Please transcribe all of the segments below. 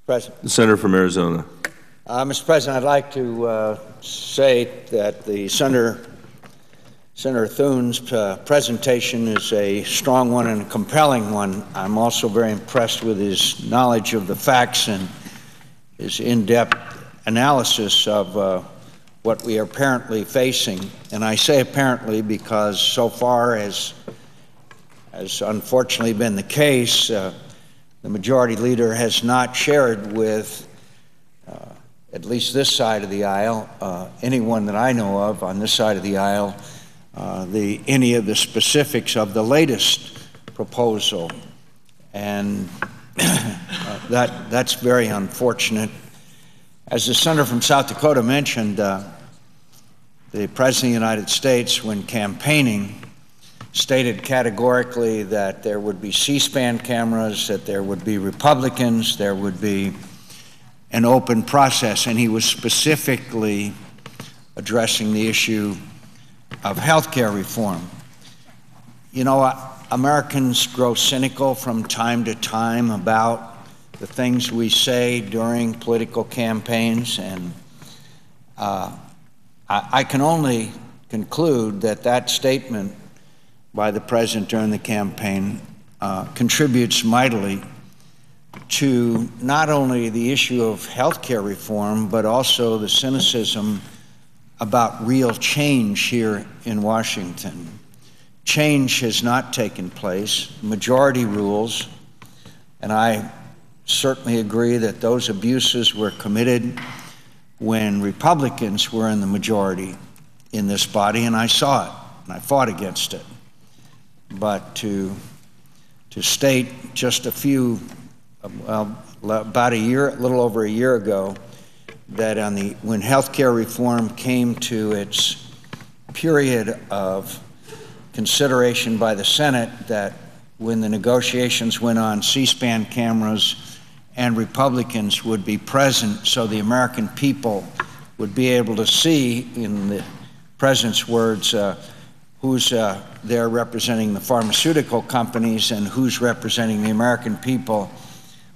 President. The senator from Arizona. Mr. President, I'd like to say that the Senator Thune's presentation is a strong one and a compelling one. I'm also very impressed with his knowledge of the facts and his in-depth analysis of what we are apparently facing. And I say apparently because so far as unfortunately been the case, the majority leader has not shared with at least this side of the aisle, anyone that I know of on this side of the aisle, any of the specifics of the latest proposal. And that's very unfortunate. As the senator from South Dakota mentioned, the President of the United States, when campaigning, stated categorically that there would be C-SPAN cameras, that there would be Republicans, there would be an open process, and he was specifically addressing the issue of health care reform. You know, Americans grow cynical from time to time about the things we say during political campaigns, and I can only conclude that that statement by the President during the campaign contributes mightily to not only the issue of health care reform, but also the cynicism about real change here in Washington. Change has not taken place. Majority rules, and I certainly agree that those abuses were committed when Republicans were in the majority in this body, and I saw it, and I fought against it. But to state just about a little over a year ago, that when health care reform came to its period of consideration by the Senate, that when the negotiations went on, C-SPAN cameras and Republicans would be present so the American people would be able to see, in the President's words, who's there representing the pharmaceutical companies and who's representing the American people.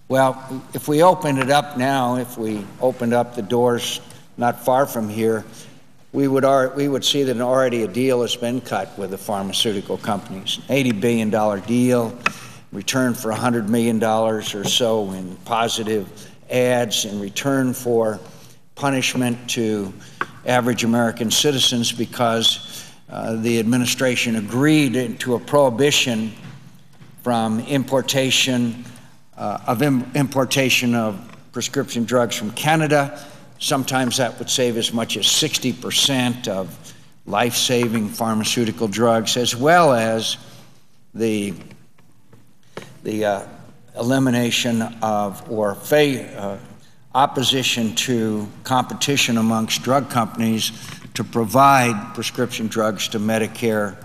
Well, if we opened it up now, if we opened up the doors not far from here, we would see that already a deal has been cut with the pharmaceutical companies. An $80 billion deal, return for $100 million or so in positive ads, in return for punishment to average American citizens because the administration agreed to a prohibition from importation of prescription drugs from Canada. Sometimes that would save as much as 60% of life-saving pharmaceutical drugs, as well as the elimination of or opposition to competition amongst drug companies to provide prescription drugs to Medicare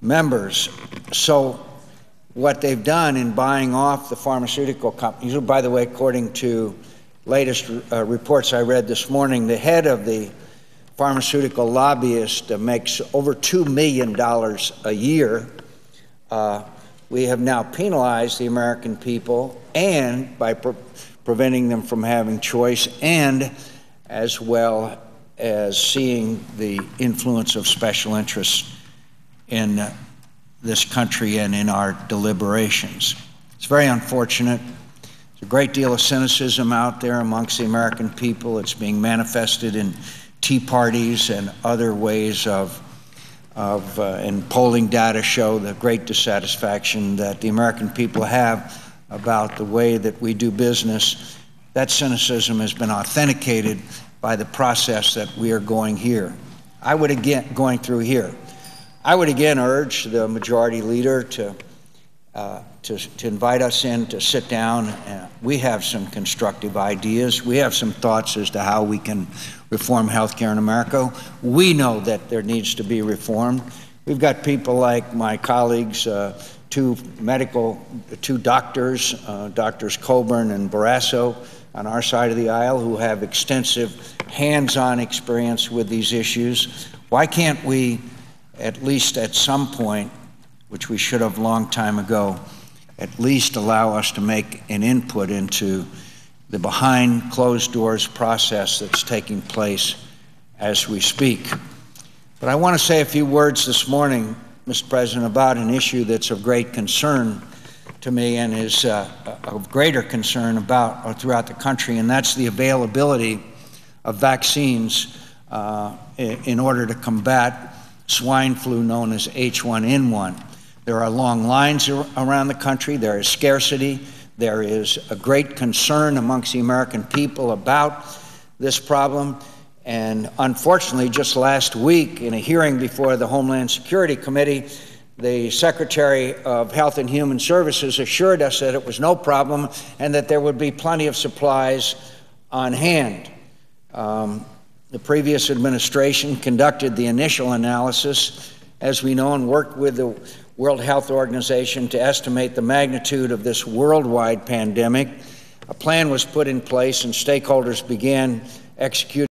members. So what they've done in buying off the pharmaceutical companies, by the way, according to latest reports I read this morning, the head of the pharmaceutical lobbyist makes over $2 million a year. We have now penalized the American people, and by preventing them from having choice, and as well as seeing the influence of special interests in this country and in our deliberations. It's very unfortunate. There's a great deal of cynicism out there amongst the American people. It's being manifested in tea parties and other ways and polling data show the great dissatisfaction that the American people have about the way that we do business. That cynicism has been authenticated by the process that we are going through here. I would again urge the majority leader to invite us in to sit down. We have some constructive ideas. We have some thoughts as to how we can reform health care in America. We know that there needs to be reform. We've got people like my colleagues, two doctors, Drs. Coburn and Barrasso, on our side of the aisle, who have extensive hands-on experience with these issues. Why can't we, at least at some point, which we should have a long time ago, at least allow us to make an input into the behind closed doors process that's taking place as we speak. But I want to say a few words this morning, Mr. President, about an issue that's of great concern to me and is of greater concern throughout the country, and that's the availability of vaccines in order to combat swine flu known as H1N1. There are long lines around the country. There is scarcity. There is a great concern amongst the American people about this problem. And unfortunately, just last week, in a hearing before the Homeland Security Committee, the Secretary of Health and Human Services assured us that it was no problem and that there would be plenty of supplies on hand. The previous administration conducted the initial analysis, as we know, and worked with the World Health Organization to estimate the magnitude of this worldwide pandemic. A plan was put in place and stakeholders began executing